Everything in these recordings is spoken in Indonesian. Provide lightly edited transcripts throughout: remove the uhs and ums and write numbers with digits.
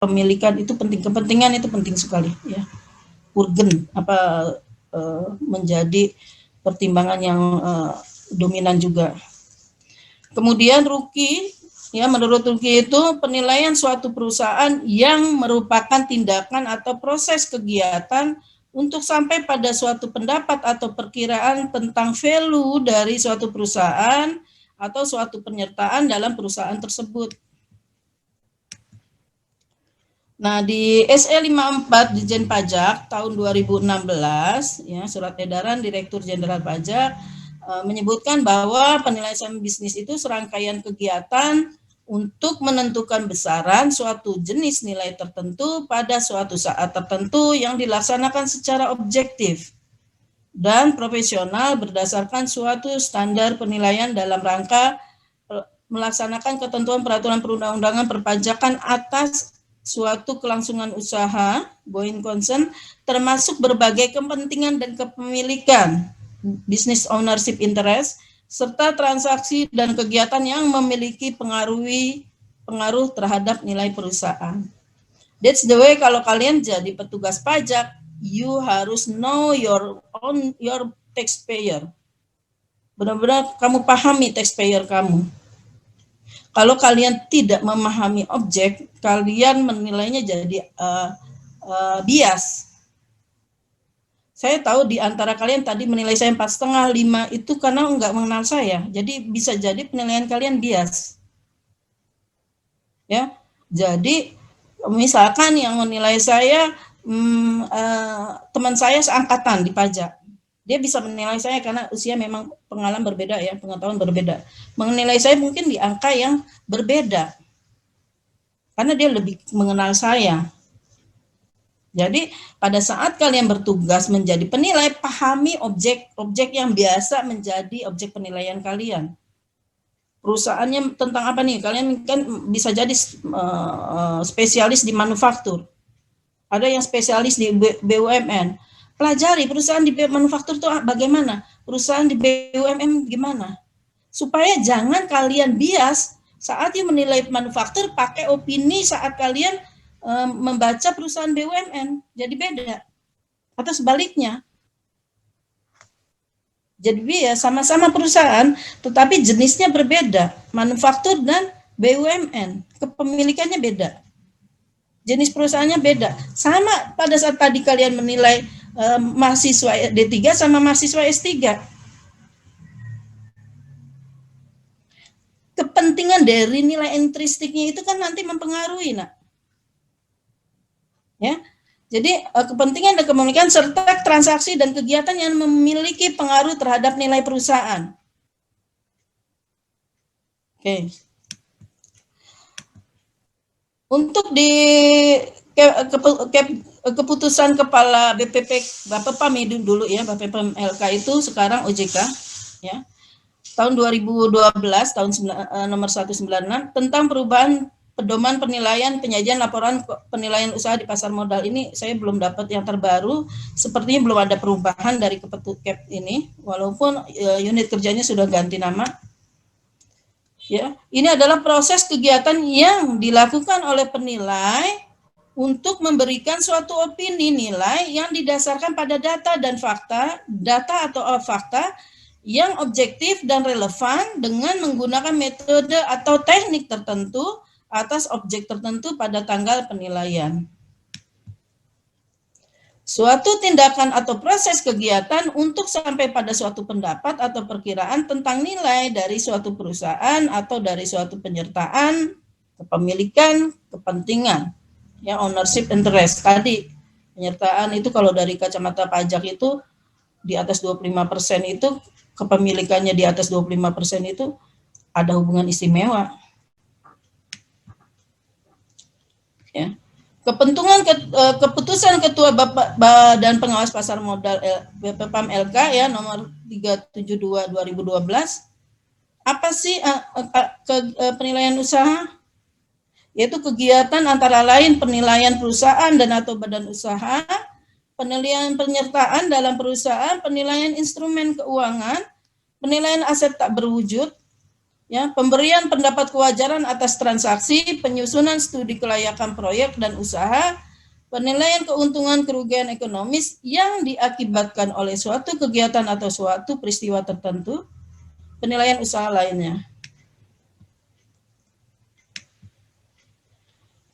kepemilikan itu penting, kepentingan itu penting sekali ya. Urgen menjadi pertimbangan yang dominan juga. Kemudian Ruki, ya menurut Ruki itu penilaian suatu perusahaan yang merupakan tindakan atau proses kegiatan untuk sampai pada suatu pendapat atau perkiraan tentang value dari suatu perusahaan atau suatu penyertaan dalam perusahaan tersebut. Nah, di SE 54 Ditjen Pajak tahun 2016, ya, Surat Edaran Direktur Jenderal Pajak menyebutkan bahwa penilaian bisnis itu serangkaian kegiatan untuk menentukan besaran suatu jenis nilai tertentu pada suatu saat tertentu yang dilaksanakan secara objektif dan profesional berdasarkan suatu standar penilaian dalam rangka melaksanakan ketentuan peraturan perundang-undangan perpajakan atas suatu kelangsungan usaha, going concern, termasuk berbagai kepentingan dan kepemilikan, business ownership interest, serta transaksi dan kegiatan yang memiliki pengaruh terhadap nilai perusahaan. That's the way kalau kalian jadi petugas pajak, you harus know your taxpayer. Benar-benar kamu pahami taxpayer kamu. Kalau kalian tidak memahami objek, kalian menilainya jadi bias. Saya tahu di antara kalian tadi menilai saya 4,5, 5 itu karena enggak mengenal saya. Jadi bisa jadi penilaian kalian bias. Ya, jadi misalkan yang menilai saya teman saya seangkatan di pajak. Dia bisa menilai saya karena usia memang pengalaman berbeda ya, pengetahuan berbeda. Menilai saya mungkin di angka yang berbeda. Karena dia lebih mengenal saya. Jadi pada saat kalian bertugas menjadi penilai, pahami objek-objek yang biasa menjadi objek penilaian kalian. Perusahaannya tentang apa nih? Kalian kan bisa jadi spesialis di manufaktur. Ada yang spesialis di BUMN. Pelajari perusahaan di manufaktur itu bagaimana, perusahaan di BUMN gimana, supaya jangan kalian bias saat menilai manufaktur pakai opini saat kalian membaca perusahaan BUMN, jadi beda, atau sebaliknya. Jadi ya sama-sama perusahaan, tetapi jenisnya berbeda, manufaktur dan BUMN, kepemilikannya beda, jenis perusahaannya beda. Sama pada saat tadi kalian menilai mahasiswa D3 sama mahasiswa S3. Kepentingan dari nilai intristiknya itu kan nanti mempengaruhi, nak. Ya. Jadi kepentingan dan kepemilikan serta transaksi dan kegiatan yang memiliki pengaruh terhadap nilai perusahaan. Oke. Untuk di keputusan Kepala BPP Bapepam dulu ya, Bapepam LK itu sekarang OJK ya. Tahun 2012 tahun nomor 196 tentang perubahan pedoman penilaian penyajian laporan penilaian usaha di pasar modal. Ini saya belum dapat yang terbaru, sepertinya belum ada perubahan dari Kepetukep ini, walaupun unit kerjanya sudah ganti nama. Ya, ini adalah proses kegiatan yang dilakukan oleh penilai untuk memberikan suatu opini nilai yang didasarkan pada data dan fakta, data atau fakta yang objektif dan relevan dengan menggunakan metode atau teknik tertentu atas objek tertentu pada tanggal penilaian. Suatu tindakan atau proses kegiatan untuk sampai pada suatu pendapat atau perkiraan tentang nilai dari suatu perusahaan atau dari suatu penyertaan, kepemilikan, kepentingan, ya ownership interest. Tadi penyertaan itu kalau dari kacamata pajak itu di atas 25% itu, kepemilikannya di atas 25% itu ada hubungan istimewa. Ya. Keputusan Ketua Badan Pengawas Pasar Modal BPPAM LK ya nomor 372 2012. Apa sih penilaian usaha? Yaitu kegiatan antara lain penilaian perusahaan dan atau badan usaha, penilaian penyertaan dalam perusahaan, penilaian instrumen keuangan, penilaian aset tak berwujud, Ya, pemberian pendapat kewajaran atas transaksi, penyusunan studi kelayakan proyek dan usaha, penilaian keuntungan kerugian ekonomis yang diakibatkan oleh suatu kegiatan atau suatu peristiwa tertentu, penilaian usaha lainnya.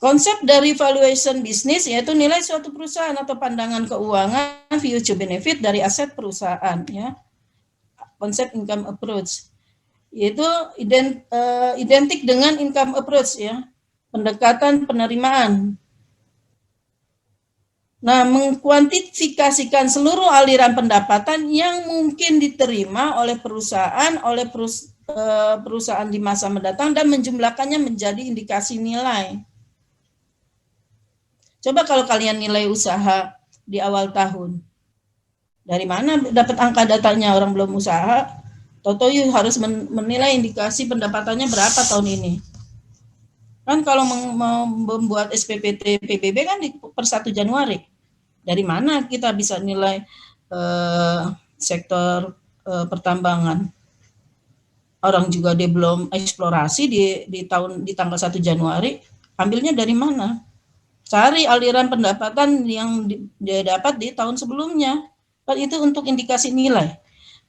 Konsep dari valuation bisnis yaitu nilai suatu perusahaan atau pandangan keuangan future benefit dari aset perusahaan, ya. Konsep income approach yaitu identik dengan income approach, ya, pendekatan penerimaan. Nah, mengkuantifikasikan seluruh aliran pendapatan yang mungkin diterima oleh perusahaan di masa mendatang dan menjumlahkannya menjadi indikasi nilai. Coba kalau kalian nilai usaha di awal tahun, dari mana dapat angka datanya? Orang belum usaha, Toto harus menilai indikasi pendapatannya berapa tahun ini. Kan kalau mau membuat SPPT PBB kan per 1 Januari. Dari mana kita bisa nilai sektor pertambangan? Orang juga dia belum eksplorasi di tanggal 1 Januari, ambilnya dari mana? Cari aliran pendapatan yang dia dapat di tahun sebelumnya. Kan itu untuk indikasi nilai.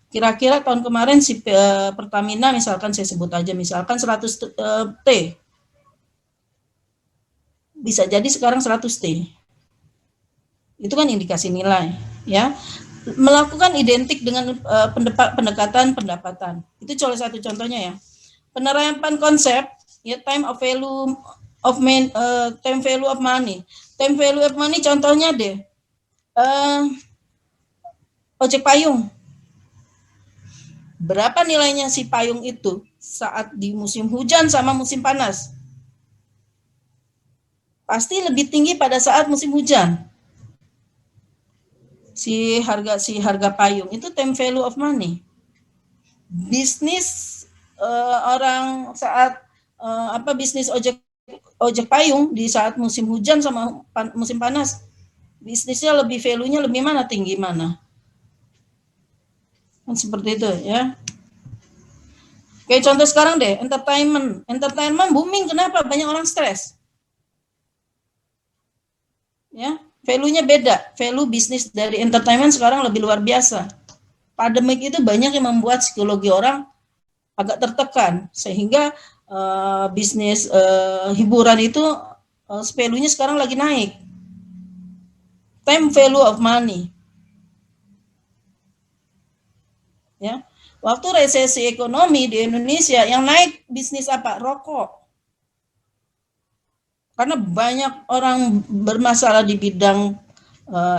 Kira-kira tahun kemarin si Pertamina misalkan saya sebut aja misalkan 100 T. Bisa jadi sekarang 100 T. Itu kan indikasi nilai, ya. Melakukan identik dengan pendekatan pendapatan. Itu salah satu contohnya, ya. Penerapan konsep, ya, time value of money. Time value of money contohnya deh. Ojek payung. Berapa nilainya si payung itu saat di musim hujan sama musim panas? Pasti lebih tinggi pada saat musim hujan. Si harga payung itu time value of money. Bisnis orang saat bisnis ojek payung di saat musim hujan sama musim panas, bisnisnya lebih value-nya lebih mana, tinggi mana? Kan seperti itu, ya. Kayak contoh sekarang deh, entertainment booming, kenapa? Banyak orang stres, ya. Value-nya beda, value bisnis dari entertainment sekarang lebih luar biasa. Pandemik itu banyak yang membuat psikologi orang agak tertekan, sehingga bisnis hiburan itu value-nya sekarang lagi naik. Time value of money. Ya. Waktu resesi ekonomi di Indonesia yang naik bisnis apa? Rokok. Karena banyak orang bermasalah di bidang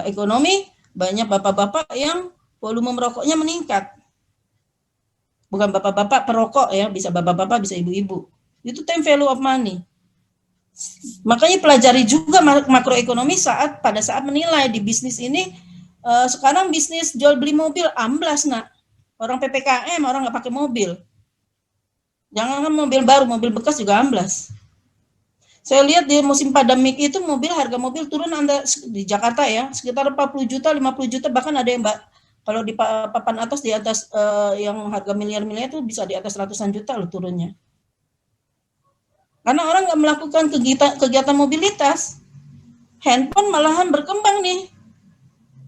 ekonomi, banyak bapak-bapak yang volume merokoknya meningkat. Bukan bapak-bapak perokok, ya, bisa bapak-bapak, bisa ibu-ibu. Itu time value of money. Makanya pelajari juga makroekonomi pada saat menilai di bisnis ini. Sekarang bisnis jual beli mobil amblas, nak. Orang PPKM, orang nggak pakai mobil. Jangan mobil baru, mobil bekas juga amblas. Saya lihat di musim pandemik itu harga mobil turun di Jakarta, ya, sekitar 40 juta, 50 juta, bahkan ada yang kalau di papan atas di atas yang harga miliar-miliar itu bisa di atas ratusan juta loh turunnya. Karena orang nggak melakukan kegiatan mobilitas. Handphone malahan berkembang nih.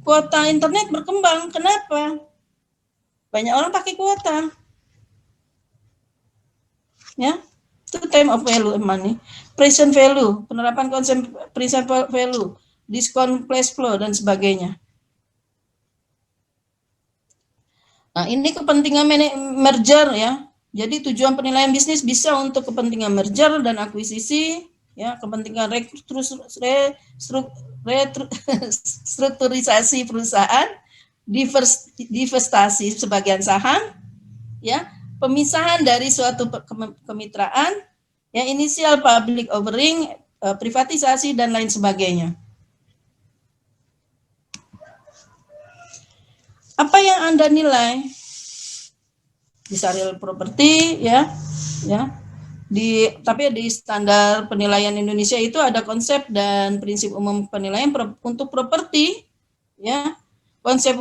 Kuota internet berkembang. Kenapa? Banyak orang pakai kuota. Ya, itu time of value money. Present value, penerapan konsep present value, diskon flash flow, dan sebagainya. Nah, ini kepentingan merger, ya. Jadi tujuan penilaian bisnis bisa untuk kepentingan merger dan akuisisi, ya, kepentingan restrukturisasi perusahaan, divestasi sebagian saham, ya, pemisahan dari suatu kemitraan, ya, inisial public offering, privatisasi, dan lain sebagainya. Apa yang Anda nilai? Bisa real property, ya. Tapi di standar penilaian Indonesia itu ada konsep dan prinsip umum penilaian untuk properti, ya. Konsep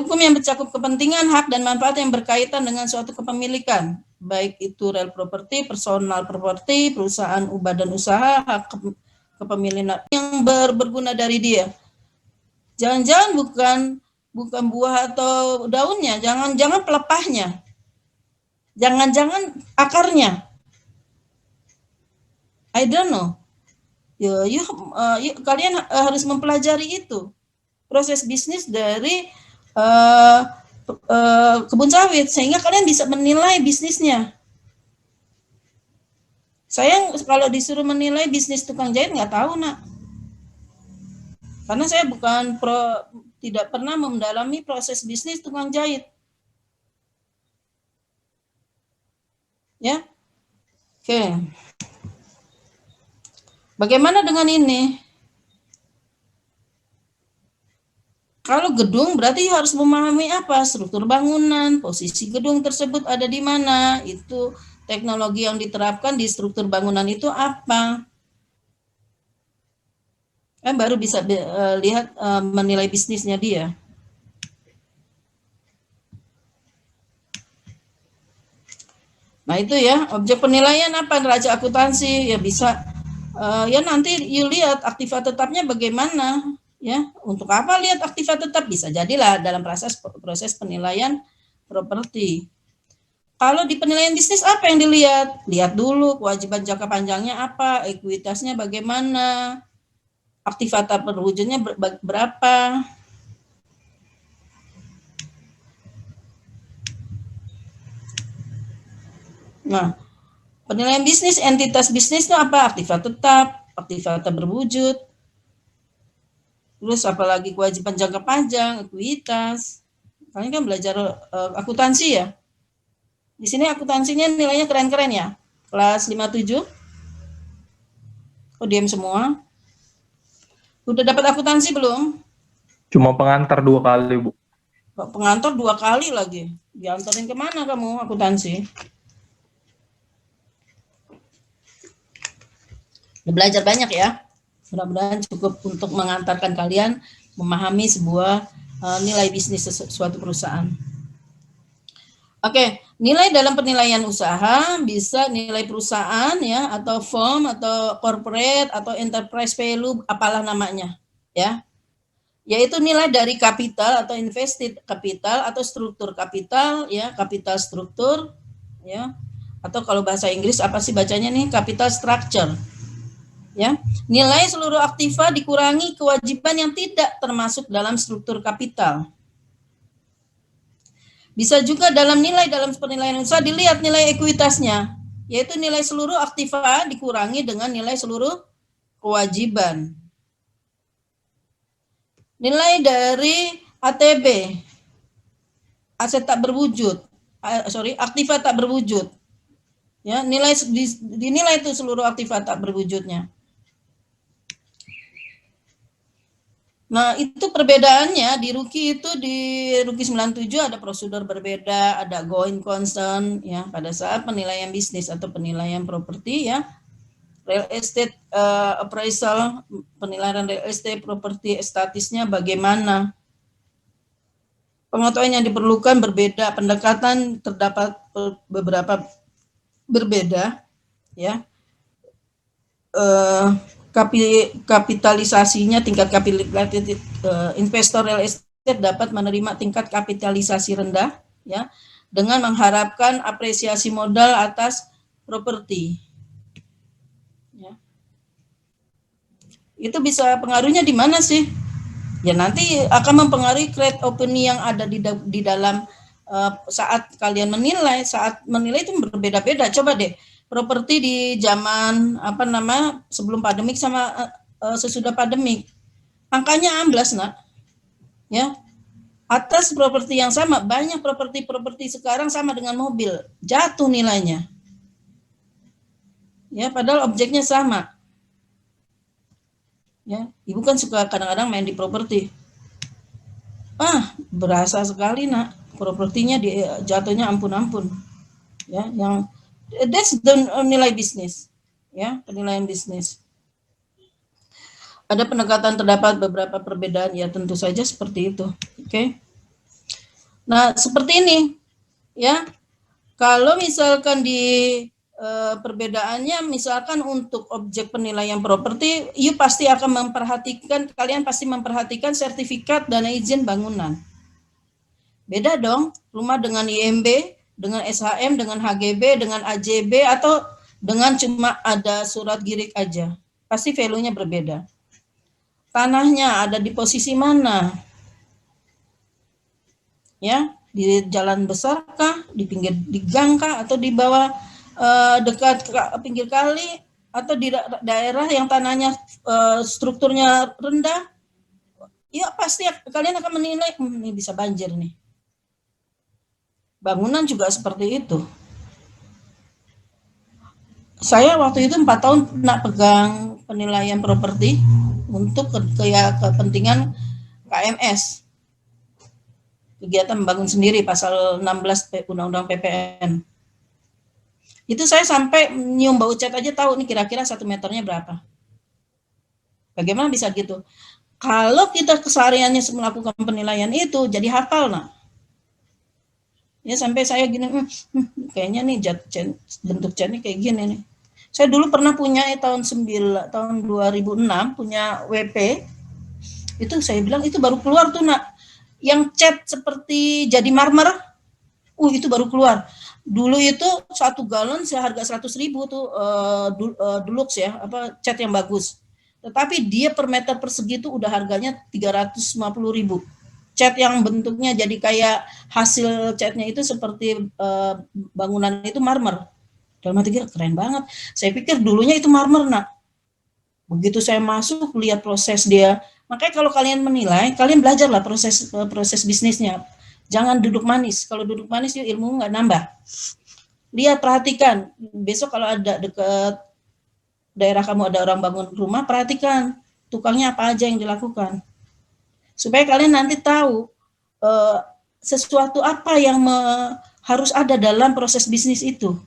hukum yang mencakup kepentingan, hak, dan manfaat yang berkaitan dengan suatu kepemilikan, baik itu real property, personal property, perusahaan, badan usaha, hak kepemilikan yang berguna dari dia. Jangan-jangan bukan buah atau daunnya, jangan pelepahnya, jangan-jangan akarnya. I don't know. Kalian harus mempelajari itu. Proses bisnis dari kebun sawit sehingga kalian bisa menilai bisnisnya. Saya kalau disuruh menilai bisnis tukang jahit nggak tahu, Nak. Karena saya tidak pernah mendalami proses bisnis tukang jahit. Ya. Oke. Bagaimana dengan ini? Kalau gedung berarti harus memahami apa? Struktur bangunan, posisi gedung tersebut ada di mana, itu teknologi yang diterapkan di struktur bangunan itu apa? Kan baru bisa lihat menilai bisnisnya dia. Nah itu ya, objek penilaian apa? Neraca akuntansi ya bisa ya nanti you lihat aktiva tetapnya bagaimana ya. Untuk apa lihat aktiva tetap? Bisa jadilah dalam proses penilaian properti. Kalau di penilaian bisnis apa yang dilihat? Lihat dulu kewajiban jangka panjangnya apa, ekuitasnya bagaimana, aktiva terwujudnya berapa. Nah, penilaian bisnis, entitas bisnis itu apa? Aktiva tetap, aktiva tak berwujud. Terus apalagi kewajiban jangka panjang, ekuitas. Kalian kan belajar akuntansi ya. Di sini akuntansinya nilainya keren-keren ya. Kelas 57. Oh, diam semua. Udah dapat akuntansi belum? Cuma pengantar 2 kali, Bu. Pengantar 2 kali lagi. Diantarin kemana kamu akuntansi? Belajar banyak ya. Mudah-mudahan cukup untuk mengantarkan kalian memahami sebuah nilai bisnis suatu perusahaan. Oke, nilai dalam penilaian usaha bisa nilai perusahaan ya, atau firm atau corporate atau enterprise value, apalah namanya ya. Yaitu nilai dari kapital atau invested capital atau struktur kapital ya, kapital struktur ya. Atau kalau bahasa Inggris apa sih bacanya nih? Capital structure. Ya, nilai seluruh aktiva dikurangi kewajiban yang tidak termasuk dalam struktur kapital. Bisa juga dalam penilaian usaha dilihat nilai ekuitasnya, yaitu nilai seluruh aktiva dikurangi dengan nilai seluruh kewajiban. Nilai dari ATB, aset tak berwujud, aktiva tak berwujud. Ya, dinilai itu seluruh aktiva tak berwujudnya. Nah, itu perbedaannya di Ruki itu, di Ruki 97 ada prosedur berbeda, ada going concern ya pada saat penilaian bisnis atau penilaian properti ya. Real estate appraisal, penilaian real estate properti statusnya bagaimana. Pengetahuan yang diperlukan berbeda, pendekatan terdapat beberapa berbeda ya. Kapitalisasinya, tingkat kapitalisasi investor real estate dapat menerima tingkat kapitalisasi rendah ya dengan mengharapkan apresiasi modal atas properti ya. Itu bisa pengaruhnya di mana sih? Ya nanti akan mempengaruhi create opini yang ada di dalam saat kalian menilai. Saat menilai itu berbeda-beda. Coba deh properti di zaman sebelum pandemik sama sesudah pandemik, angkanya amblas, Nak. Ya. Atas properti yang sama, banyak properti sekarang sama dengan mobil, jatuh nilainya. Ya, padahal objeknya sama. Ya, Ibu kan suka kadang-kadang main di properti. Berasa sekali, Nak. Propertinya jatuhnya ampun-ampun. Ya, yang that's the nilai bisnis, ya, penilaian bisnis. Ada pendekatan terdapat beberapa perbedaan, ya tentu saja seperti itu, Oke. Nah, seperti ini ya. Kalau misalkan di perbedaannya, misalkan untuk objek penilaian properti, kalian pasti memperhatikan sertifikat dan izin bangunan. Beda dong, rumah dengan IMB, dengan SHM, dengan HGB, dengan AJB, atau dengan cuma ada surat girik aja. Pasti value-nya berbeda. Tanahnya ada di posisi mana? Ya, di jalan besar kah, di pinggir di gang kah, atau di bawah dekat pinggir kali, atau di daerah yang tanahnya strukturnya rendah? Ya pasti kalian akan menilai ini bisa banjir nih. Bangunan juga seperti itu. Saya waktu itu 4 tahun pernah pegang penilaian properti untuk kepentingan KMS. Kegiatan membangun sendiri, pasal 16 Undang-Undang PPN. Itu saya sampai nyium bau cat aja tahu nih kira-kira 1 meternya berapa. Bagaimana bisa gitu? Kalau kita kesehariannya melakukan penilaian itu, jadi hafal, nah. Ya sampai saya gini, kayaknya nih bentuk catnya kayak gini nih. Saya dulu pernah punya tahun 2006 punya WP. Itu saya bilang itu baru keluar tuh, nak. Yang cat seperti jadi marmer. Itu baru keluar. Dulu itu 1 galon seharga 100.000 tuh deluxe ya, cat yang bagus. Tetapi dia per meter persegi itu udah harganya 350.000. Cat yang bentuknya jadi kayak hasil catnya itu seperti bangunan itu marmer. Dalam hati keren banget. Saya pikir dulunya itu marmer, nak. Begitu saya masuk lihat proses dia. Makanya kalau kalian menilai, kalian belajarlah proses bisnisnya. Jangan duduk manis. Kalau duduk manis ilmu nggak nambah. Lihat, perhatikan. Besok kalau ada dekat daerah kamu ada orang bangun rumah, perhatikan tukangnya apa aja yang dilakukan. Supaya kalian nanti tahu sesuatu apa yang harus ada dalam proses bisnis itu.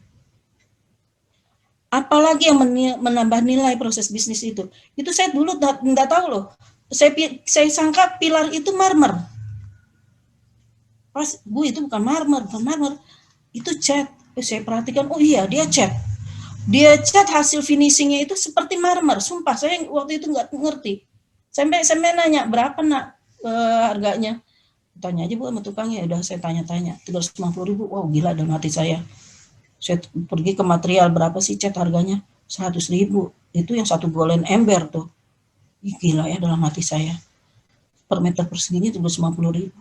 Apalagi yang menambah nilai proses bisnis itu. Itu saya dulu tidak tahu loh. Saya sangka pilar itu marmer. Pas, Bu, itu bukan marmer. Itu cat. Saya perhatikan, oh iya dia cat. Dia cat hasil finishingnya itu seperti marmer. Sumpah saya waktu itu nggak ngerti. Sampai nanya berapa, nak, harganya. Tanya aja Bu sama tukangnya. Udah saya tanya-tanya. 350.000. Wow, gila dalam hati saya. Saya pergi ke material, berapa sih cat harganya? 100.000. Itu yang 1 golden ember tuh. Gila ya dalam hati saya. Per meter perseginya 350.000.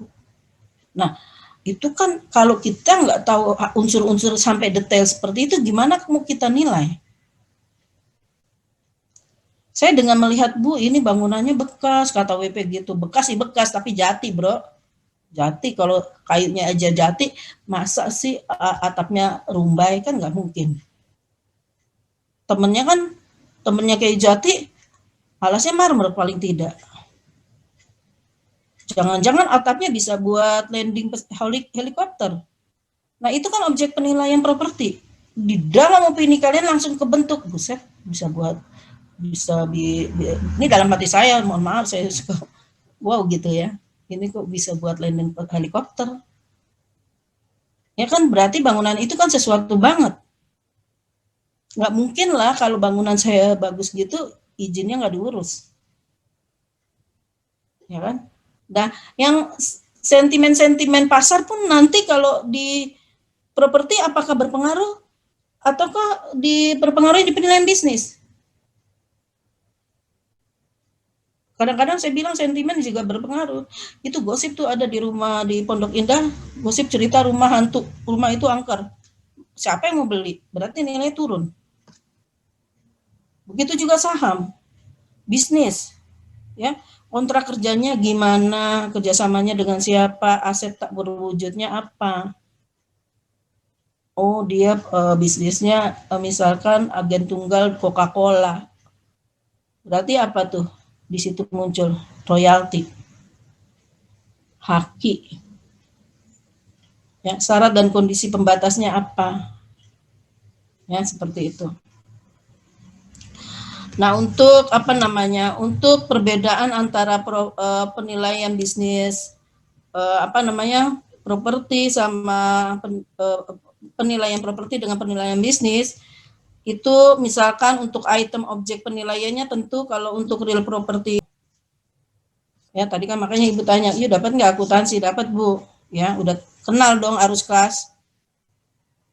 Nah, itu kan kalau kita nggak tahu unsur-unsur sampai detail seperti itu, gimana mau kita nilai? Saya dengan melihat, Bu, ini bangunannya bekas, kata WP gitu. Bekas sih bekas, tapi jati, bro. Jati, kalau kayunya aja jati, masa sih atapnya rumbai? Kan nggak mungkin. Temennya kayak jati, alasnya marmer paling tidak. Jangan-jangan atapnya bisa buat landing helikopter. Nah, itu kan objek penilaian properti. Di dalam opini kalian langsung kebentuk, buset, ini dalam hati saya, mohon maaf, saya suka, wow gitu ya. Ini kok bisa buat landing helikopter. Ya kan berarti bangunan itu kan sesuatu banget. Nggak mungkin lah kalau bangunan saya bagus gitu, izinnya nggak diurus. Ya kan? Nah, yang sentimen-sentimen pasar pun nanti kalau di properti apakah berpengaruh ataukah berpengaruh di penilaian bisnis? Kadang-kadang saya bilang sentimen juga berpengaruh. Itu gosip tuh ada di rumah di Pondok Indah, gosip cerita rumah hantu, rumah itu angker. Siapa yang mau beli? Berarti nilai turun. Begitu juga saham, bisnis, ya. Kontrak kerjanya gimana, kerjasamanya dengan siapa, aset tak berwujudnya apa. Oh, dia bisnisnya misalkan agen tunggal Coca-Cola. Berarti apa tuh? Di situ muncul royalti, haki. Ya, syarat dan kondisi pembatasnya apa? Ya, seperti itu. Nah, untuk perbedaan antara penilaian bisnis properti sama penilaian properti dengan penilaian bisnis itu, misalkan untuk item objek penilaiannya tentu kalau untuk real property ya, tadi kan makanya Ibu tanya, "Yuk dapat nggak akuntansi?" Dapat, Bu. Ya, udah kenal dong arus kas.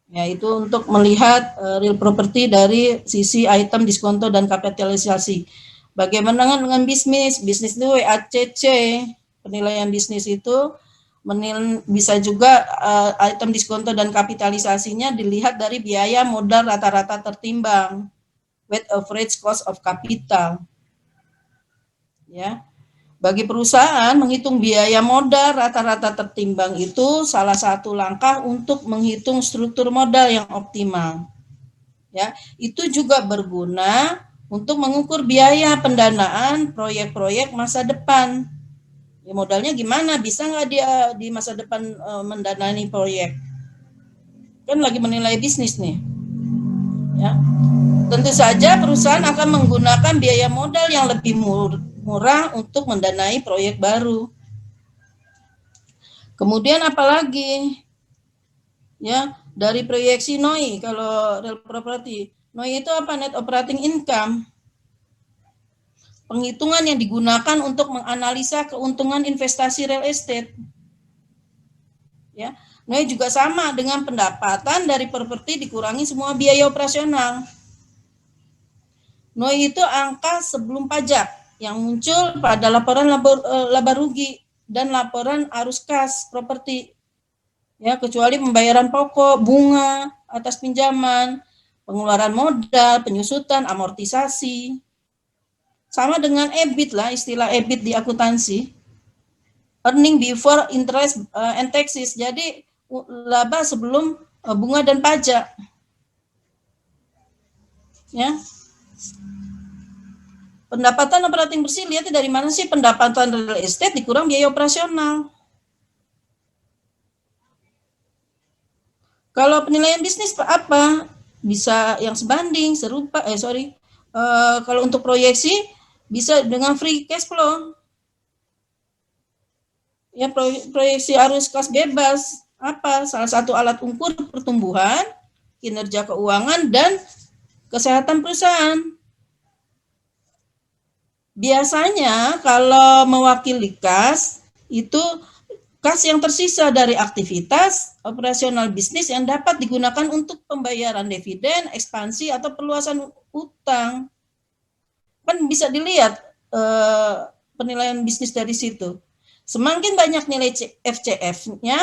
Ya, itu untuk melihat real property dari sisi item, diskonto, dan kapitalisasi. Bagaimana dengan bisnis? Bisnis itu WACC, penilaian bisnis itu bisa juga item diskonto dan kapitalisasinya dilihat dari biaya modal rata-rata tertimbang, weighted average cost of capital. Ya, bagi perusahaan menghitung biaya modal rata-rata tertimbang itu salah satu langkah untuk menghitung struktur modal yang optimal. Ya, itu juga berguna untuk mengukur biaya pendanaan proyek-proyek masa depan. Ya, modalnya gimana? Bisa nggak dia di masa depan mendanani proyek? Kan lagi menilai bisnis nih. Ya. Tentu saja perusahaan akan menggunakan biaya modal yang lebih murah untuk mendanai proyek baru. Kemudian apalagi? Ya, dari proyeksi NOI kalau real property. NOI itu apa? Net operating income. Penghitungan yang digunakan untuk menganalisa keuntungan investasi real estate. Ya, NOI juga sama dengan pendapatan dari properti dikurangi semua biaya operasional. NOI itu angka sebelum pajak yang muncul pada laporan laba rugi dan laporan arus kas properti. Ya, kecuali pembayaran pokok, bunga atas pinjaman, pengeluaran modal, penyusutan, amortisasi. Sama dengan EBIT lah, istilah EBIT di akuntansi. Earning before interest and taxes. Jadi laba sebelum bunga dan pajak. Ya. Pendapatan operating bersih, lihat dari mana sih pendapatan real estate dikurang biaya operasional. Kalau penilaian bisnis apa? Bisa yang sebanding, serupa, kalau untuk proyeksi bisa dengan free cash flow. Ya, proyeksi arus kas bebas apa? Salah satu alat ukur pertumbuhan, kinerja keuangan, dan kesehatan perusahaan. Biasanya kalau mewakili kas itu kas yang tersisa dari aktivitas operasional bisnis yang dapat digunakan untuk pembayaran dividen, ekspansi, atau perluasan utang. Kan bisa dilihat penilaian bisnis dari situ. Semakin banyak nilai FCF-nya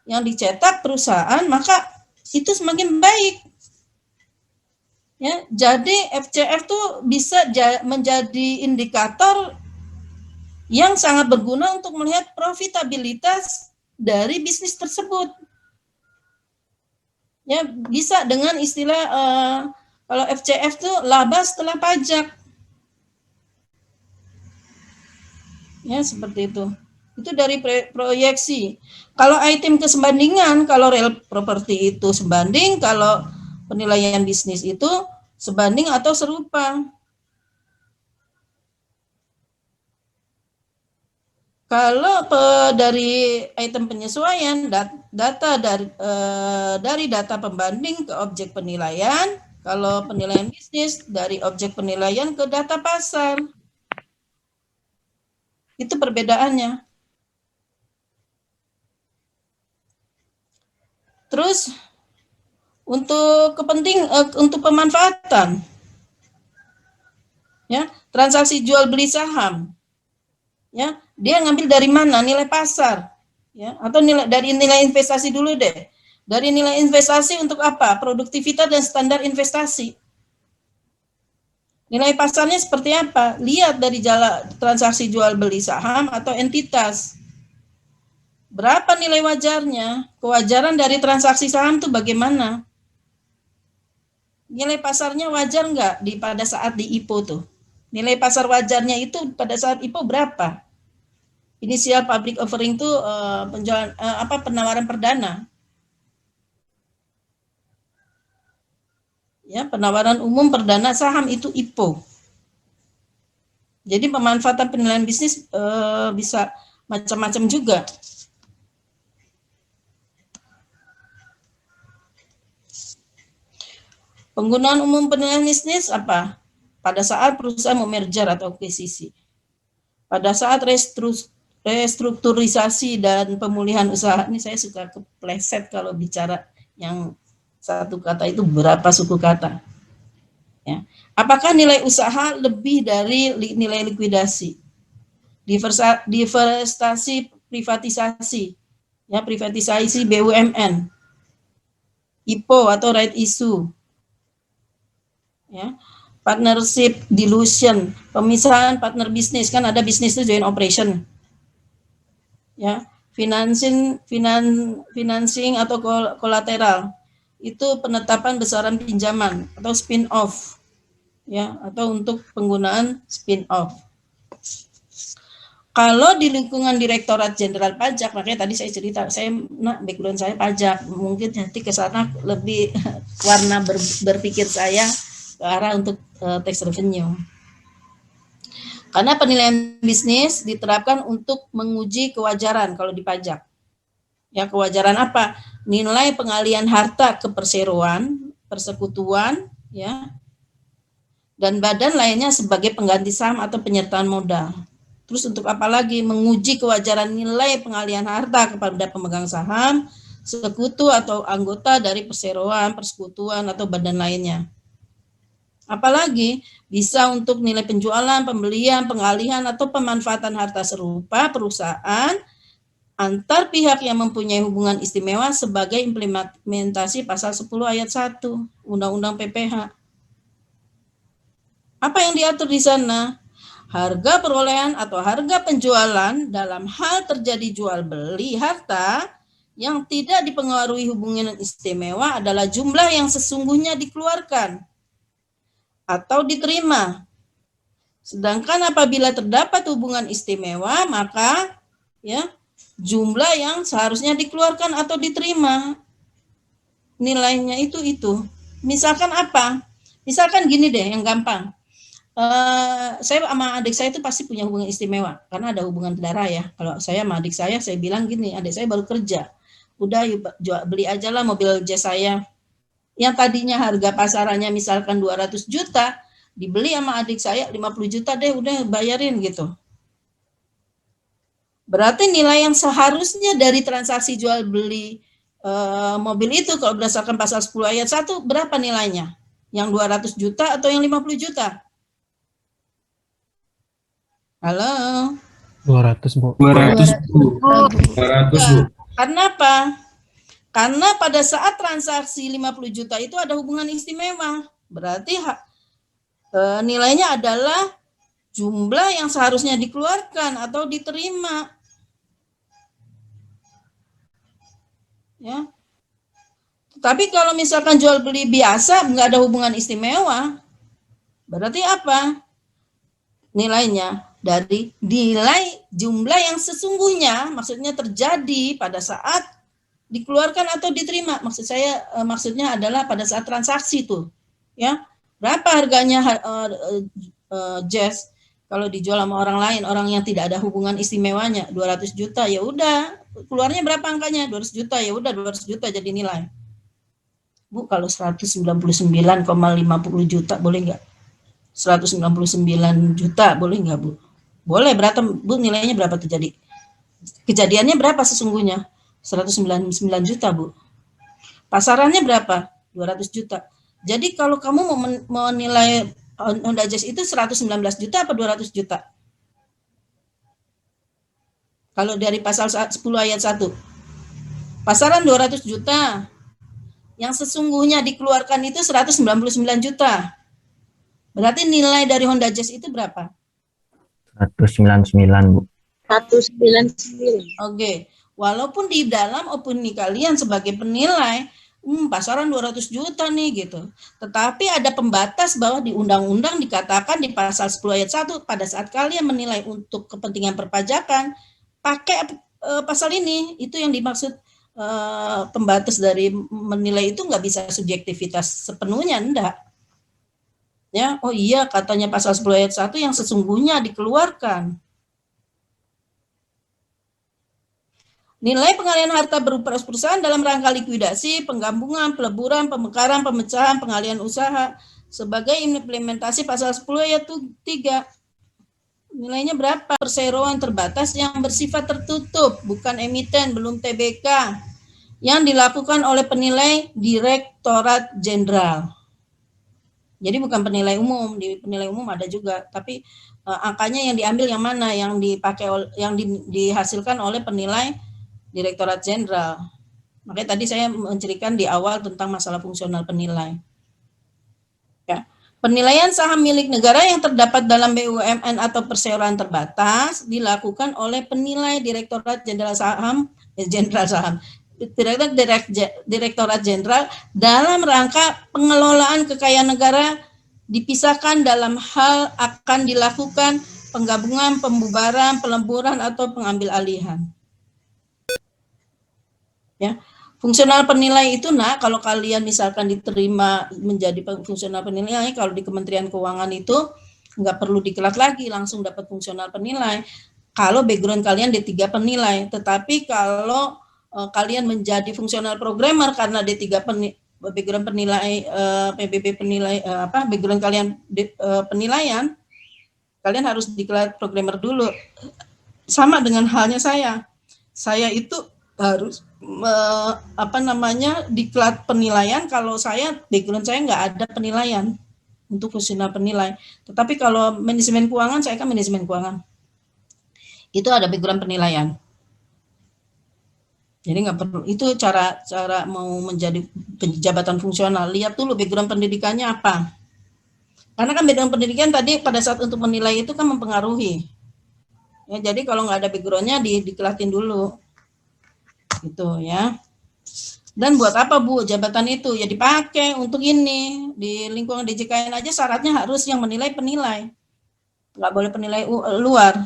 yang dicetak perusahaan, maka itu semakin baik. Ya, jadi FCF itu bisa menjadi indikator yang sangat berguna untuk melihat profitabilitas dari bisnis tersebut. Ya, bisa dengan istilah kalau FCF itu laba setelah pajak. Ya, seperti itu. Itu dari proyeksi. Kalau item kesebandingan, kalau real property itu sebanding, kalau penilaian bisnis itu sebanding atau serupa. Kalau dari item penyesuaian data dari data pembanding ke objek penilaian, kalau penilaian bisnis dari objek penilaian ke data pasar. Itu perbedaannya. Terus untuk untuk pemanfaatan, ya, transaksi jual beli saham, ya, dia ngambil dari mana? Nilai pasar, ya, atau dari nilai investasi dulu deh. Dari nilai investasi untuk apa? Produktivitas dan standar investasi. Nilai pasarnya seperti apa? Lihat dari transaksi jual beli saham atau entitas. Berapa nilai wajarnya? Kewajaran dari transaksi saham itu bagaimana? Nilai pasarnya wajar nggak pada saat di IPO tuh? Nilai pasar wajarnya itu pada saat IPO berapa? Initial public offering itu penjualan penawaran perdana. Ya, penawaran umum perdana saham itu IPO. Jadi pemanfaatan penilaian bisnis bisa macam-macam juga. Penggunaan umum penilaian bisnis apa? Pada saat perusahaan memerger atau akuisisi. Pada saat restrukturisasi dan pemulihan usaha, ini saya suka kepleset kalau bicara yang satu kata itu berapa suku kata. Ya. Apakah nilai usaha lebih dari nilai likuidasi? Divestasi privatisasi, ya, privatisasi BUMN, IPO atau right issue, ya, partnership dilution, pemisahan partner bisnis, kan ada bisnis itu joint operation, ya, financing atau kolateral, itu penetapan besaran pinjaman atau spin off, ya, atau untuk penggunaan spin off. Kalau di lingkungan Direktorat Jenderal Pajak, makanya tadi saya cerita, background saya pajak, mungkin nanti ke sana lebih warna berpikir saya ke arah untuk tax revenue. Karena penilaian bisnis diterapkan untuk menguji kewajaran kalau di pajak. Ya, kewajaran apa? Nilai pengalian harta ke perseroan, persekutuan, ya, dan badan lainnya sebagai pengganti saham atau penyertaan modal. Terus untuk apa lagi? Menguji kewajaran nilai pengalihan harta kepada pemegang saham, sekutu atau anggota dari perseroan, persekutuan atau badan lainnya. Apalagi bisa untuk nilai penjualan, pembelian, pengalihan atau pemanfaatan harta serupa perusahaan antar pihak yang mempunyai hubungan istimewa sebagai implementasi pasal 10 ayat 1 Undang-Undang PPH. Apa yang diatur di sana? Harga perolehan atau harga penjualan dalam hal terjadi jual beli harta yang tidak dipengaruhi hubungan istimewa adalah jumlah yang sesungguhnya dikeluarkan atau diterima. Sedangkan apabila terdapat hubungan istimewa, maka ya jumlah yang seharusnya dikeluarkan atau diterima nilainya itu. Misalkan apa? Misalkan gini deh yang gampang. Saya sama adik saya itu pasti punya hubungan istimewa karena ada hubungan darah ya. Kalau saya sama adik saya bilang gini, adik saya baru kerja, udah yuk beli aja lah mobil Jazz saya yang tadinya harga pasarannya misalkan 200 juta, dibeli sama adik saya 50 juta deh, udah bayarin gitu. Berarti nilai yang seharusnya dari transaksi jual beli mobil itu kalau berdasarkan pasal 10 ayat 1 berapa nilainya? Yang 200 juta atau yang 50 juta? Halo. 200, Bu. 200, Bu. 200, Bu. Karena apa? Karena pada saat transaksi 50 juta itu ada hubungan istimewa. Berarti nilainya adalah jumlah yang seharusnya dikeluarkan atau diterima. Ya. Tapi kalau misalkan jual beli biasa nggak ada hubungan istimewa, berarti apa? Nilainya dari nilai jumlah yang sesungguhnya, maksudnya terjadi pada saat dikeluarkan atau diterima. Maksudnya adalah pada saat transaksi tuh, ya. Berapa harganya Jazz kalau dijual sama orang lain, orang yang tidak ada hubungan istimewanya, 200 juta, ya udah, keluarnya berapa angkanya? 200 juta, ya udah 200 juta jadi nilai. Bu, kalau 199,50 juta boleh nggak? 199 juta boleh nggak, Bu? Boleh. Berapa, Bu, nilainya berapa terjadi? Kejadiannya berapa sesungguhnya? 199 juta, Bu. Pasarannya berapa? 200 juta. Jadi kalau kamu mau menilai Honda Jazz itu 119 juta apa 200 juta? Kalau dari pasal 10 ayat 1. Pasaran 200 juta. Yang sesungguhnya dikeluarkan itu 199 juta. Berarti nilai dari Honda Jazz itu berapa? 199, Bu. 199. Oke. Walaupun di dalam opini kalian sebagai penilai, pasaran 200 juta nih gitu. Tetapi ada pembatas bahwa di undang-undang dikatakan di pasal 10 ayat 1 pada saat kalian menilai untuk kepentingan perpajakan, pakai pasal ini. Itu yang dimaksud pembatas dari menilai itu nggak bisa subjektivitas sepenuhnya, enggak. Ya, oh iya katanya pasal 10 ayat 1 yang sesungguhnya dikeluarkan. Nilai pengalihan harta berupa perusahaan dalam rangka likuidasi, penggabungan, peleburan, pemekaran, pemecahan, pengalihan usaha sebagai implementasi pasal 10 ayat 3. Nilainya berapa? Perseroan terbatas yang bersifat tertutup, bukan emiten, belum TBK, yang dilakukan oleh penilai Direktorat Jenderal. Jadi bukan penilai umum, di penilai umum ada juga, tapi angkanya yang diambil yang mana, yang dipakai, yang dihasilkan oleh penilai Direktorat Jenderal. Makanya tadi saya menceritakan di awal tentang masalah fungsional penilai. Ya. Penilaian saham milik negara yang terdapat dalam BUMN atau perseroan terbatas dilakukan oleh penilai Direktorat Jenderal Direktorat Jenderal dalam rangka pengelolaan kekayaan negara dipisahkan dalam hal akan dilakukan penggabungan, pembubaran, peleburan atau pengambil alihan. Ya, fungsional penilai itu kalau kalian misalkan diterima menjadi fungsional penilai, kalau di Kementerian Keuangan itu nggak perlu dikelat lagi, langsung dapat fungsional penilai. Kalau background kalian D3 penilai, tetapi kalau kalian menjadi fungsional programmer karena D3 background penilai PBB penilai background kalian penilaian, kalian harus dikelat programmer dulu. Sama dengan halnya saya itu harus diklat penilaian kalau saya background saya nggak ada penilaian untuk fungsional penilai. Tetapi kalau manajemen keuangan, saya kan manajemen keuangan, itu ada background penilaian. Jadi nggak perlu, itu cara mau menjadi jabatan fungsional, lihat dulu background pendidikannya apa. Karena kan background pendidikan tadi pada saat untuk menilai itu kan mempengaruhi. Ya, jadi kalau nggak ada backgroundnya dikelatin dulu. Gitu ya. Dan buat apa Bu jabatan itu? Ya dipakai untuk ini. Di lingkungan DJKN aja syaratnya harus yang menilai penilai. Nggak boleh penilai luar.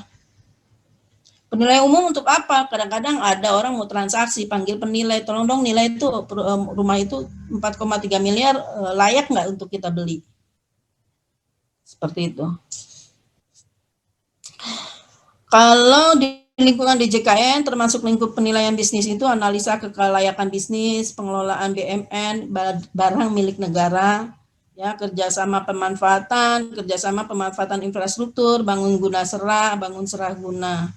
Penilai umum untuk apa? Kadang-kadang ada orang mau transaksi, panggil penilai, tolong dong nilai itu rumah itu 4,3 miliar layak nggak untuk kita beli? Seperti itu. Kalau di lingkungan DJKN termasuk lingkup penilaian bisnis itu analisa kelayakan bisnis, pengelolaan BUMN, barang milik negara, ya, kerjasama pemanfaatan infrastruktur, bangun serah guna.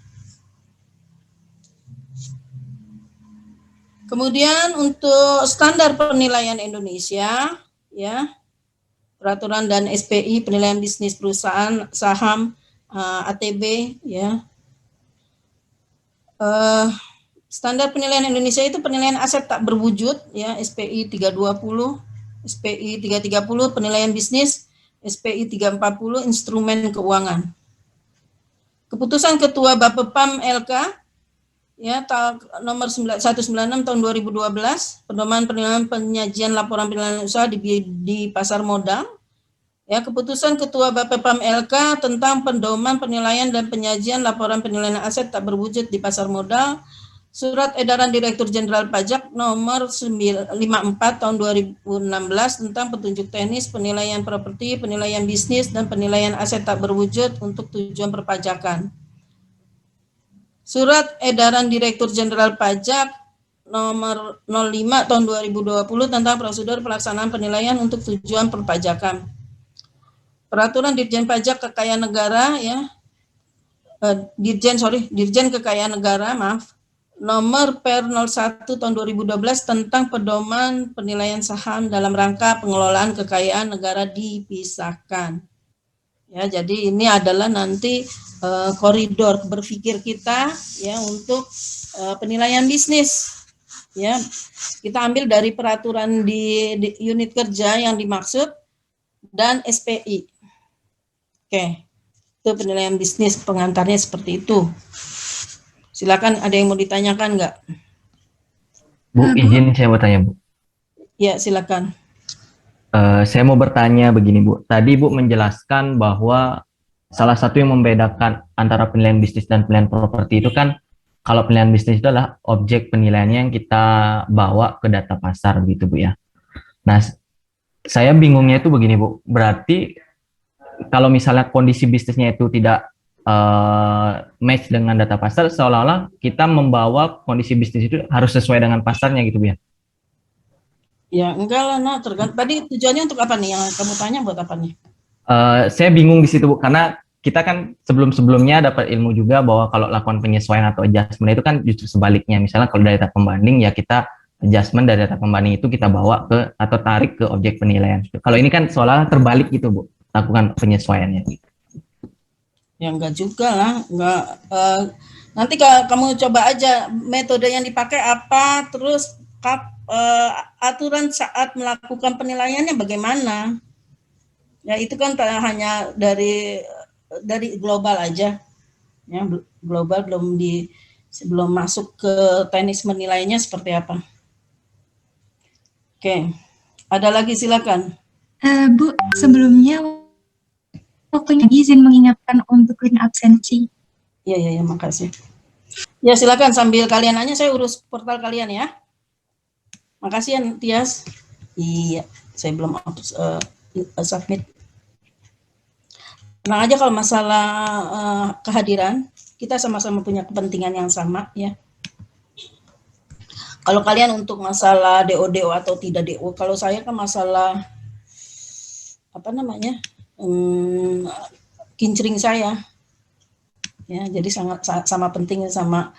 Kemudian untuk standar penilaian Indonesia, ya, peraturan dan SPI penilaian bisnis perusahaan saham ATB, ya. Standar penilaian Indonesia itu penilaian aset tak berwujud, ya, SPI 320, SPI 330 penilaian bisnis, SPI 340 instrumen keuangan. Keputusan Ketua Bapepam LK, ya, nomor 196 tahun 2012, pedoman penilaian penyajian laporan penilaian usaha di pasar modal. Ya, keputusan Ketua Bapepam LK tentang pedoman penilaian dan penyajian laporan penilaian aset tak berwujud di pasar modal. Surat edaran Direktur Jenderal Pajak nomor 54 tahun 2016 tentang petunjuk teknis penilaian properti, penilaian bisnis, dan penilaian aset tak berwujud untuk tujuan perpajakan. Surat edaran Direktur Jenderal Pajak nomor 05 tahun 2020 tentang prosedur pelaksanaan penilaian untuk tujuan perpajakan. Peraturan Dirjen Pajak Kekayaan Negara, ya, Dirjen Kekayaan Negara, nomor per 01 tahun 2012 tentang pedoman penilaian saham dalam rangka pengelolaan kekayaan negara dipisahkan. Ya, jadi ini adalah nanti koridor berpikir kita, ya, untuk penilaian bisnis. Ya, kita ambil dari peraturan di unit kerja yang dimaksud dan SPI. Oke, itu penilaian bisnis pengantarnya seperti itu. Silakan, ada yang mau ditanyakan nggak? Bu, izin saya mau tanya, Bu. Ya, silakan. Saya mau bertanya begini, Bu. Tadi Bu menjelaskan bahwa salah satu yang membedakan antara penilaian bisnis dan penilaian properti itu kan, kalau penilaian bisnis itu adalah objek penilaiannya yang kita bawa ke data pasar gitu, Bu, ya. Nah, saya bingungnya itu begini, Bu. Berarti kalau misalnya kondisi bisnisnya itu tidak match dengan data pasar, seolah-olah kita membawa kondisi bisnis itu harus sesuai dengan pasarnya gitu ya. Ya enggak lah, nah tergantung. Tadi tujuannya untuk apa nih? Yang kamu tanya buat apa nih? Saya bingung di situ Bu, karena kita kan sebelum-sebelumnya dapat ilmu juga bahwa kalau lakukan penyesuaian atau adjustment itu kan justru sebaliknya. Misalnya kalau dari data pembanding ya kita adjustment dari data pembanding itu kita bawa ke atau tarik ke objek penilaian. Kalau ini kan seolah terbalik gitu Bu, lakukan penyesuaiannya. Ya enggak juga lah, enggak. Nanti kamu coba aja metode yang dipakai apa, terus aturan saat melakukan penilaiannya bagaimana. Ya itu kan hanya dari global aja, ya global belum masuk ke teknis menilainya seperti apa. Oke, ada lagi silakan. Bu, sebelumnya waktunya izin mengingatkan untuk print absensi. Iya, makasih. Ya silakan sambil kalian nanya, saya urus portal kalian ya. Makasih ya Tias. Iya, saya belum submit. Tenang aja kalau masalah kehadiran, kita sama-sama punya kepentingan yang sama ya. Kalau kalian untuk masalah DO atau tidak DO, kalau saya kan masalah apa namanya kincring saya, ya jadi sangat sama pentingnya sama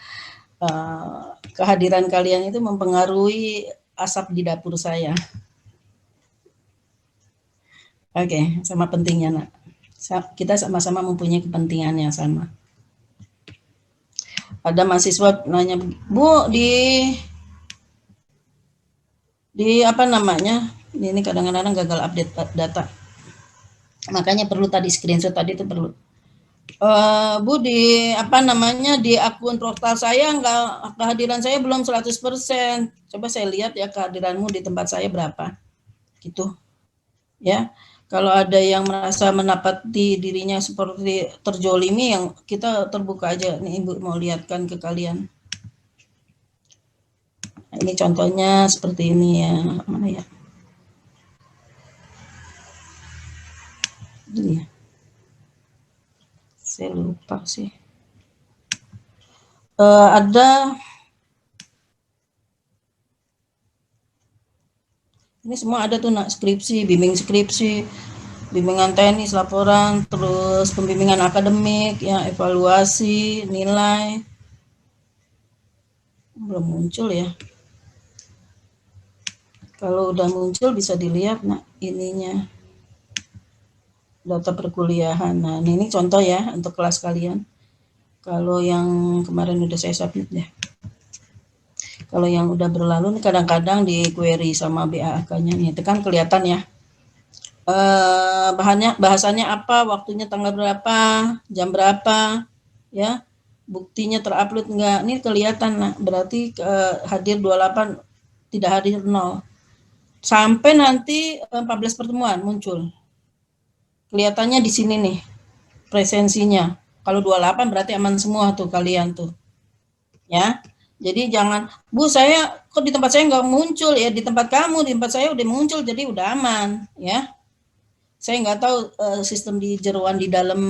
kehadiran kalian itu mempengaruhi asap di dapur saya. Oke, sama pentingnya nak. Kita sama-sama mempunyai kepentingan yang sama. Ada mahasiswa nanya, Bu, di apa namanya, ini kadang-kadang gagal update data, makanya perlu tadi screenshot tadi itu perlu. Bu, di apa namanya, di akun portal saya kehadiran saya belum 100%. Coba saya lihat ya kehadiranmu di tempat saya berapa gitu ya. Kalau ada yang merasa mendapati dirinya seperti terjolimi, yang kita terbuka aja nih, Ibu mau lihatkan ke kalian. Nah, ini contohnya seperti ini ya, mana ya? Ini ya. Saya lupa sih. Ada ini semua ada tuh nak, skripsi, bimbing skripsi, bimbingan tenis, laporan, terus pembimbingan akademik, ya evaluasi, nilai. Belum muncul ya. Kalau udah muncul bisa dilihat nak ininya. Data perkuliahan. Nah, ini contoh ya untuk kelas kalian. Kalau yang kemarin udah saya submit ya. Kalau yang udah berlalu nih kadang-kadang di query sama BAK-nya nih, itu kan kelihatan ya. Bahasanya apa, waktunya tanggal berapa, jam berapa, ya. Buktinya terupload enggak? Ini kelihatan nah, berarti hadir 28, tidak hadir 0. Sampai nanti 14 pertemuan muncul. Kelihatannya di sini nih presensinya. Kalau 28 berarti aman semua tuh kalian tuh. Ya. Jadi jangan, Bu saya kok di tempat saya nggak muncul ya, di tempat kamu, di tempat saya udah muncul, jadi udah aman ya. Saya nggak tahu sistem di jeruan di dalam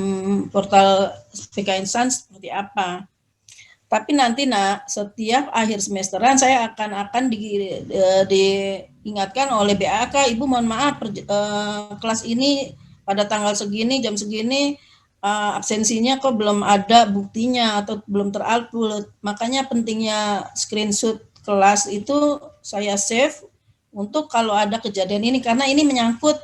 portal PK Insan seperti apa. Tapi nanti nak setiap akhir semesteran saya akan diingatkan oleh BAK, Ibu mohon maaf kelas ini pada tanggal segini jam segini absensinya kok belum ada buktinya atau belum terupload. Makanya pentingnya screenshot kelas itu saya save untuk kalau ada kejadian ini, karena ini menyangkut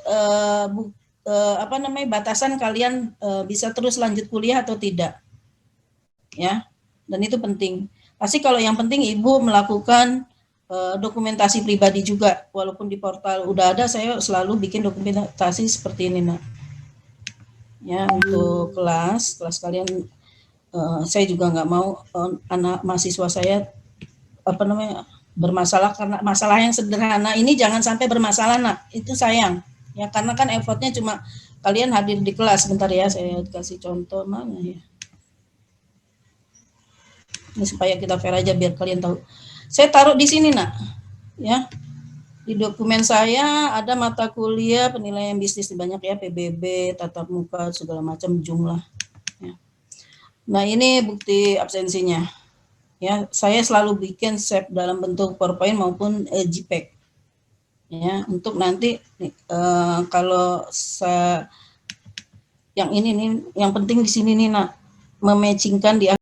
batasan kalian bisa terus lanjut kuliah atau tidak. Ya. Dan itu penting. Pasti kalau yang penting Ibu melakukan dokumentasi pribadi juga. Walaupun di portal udah ada, saya selalu bikin dokumentasi seperti ini, Nak. Ya, untuk kelas kalian saya juga nggak mau anak mahasiswa saya bermasalah karena masalah yang sederhana ini, jangan sampai bermasalah nak, itu sayang ya, karena kan effortnya cuma kalian hadir di kelas. Bentar ya, saya kasih contoh mana ya, ini supaya kita fair aja biar kalian tahu. Saya taruh di sini nak ya. Di dokumen saya ada mata kuliah penilaian bisnis banyak ya, PBB, tatap muka, segala macam jumlah. Ya. Nah, ini bukti absensinya. Ya, saya selalu bikin shape dalam bentuk PowerPoint maupun JPEG. Ya, untuk nanti kalau yang ini nih, yang penting di sini nih, nak, mematchingkan di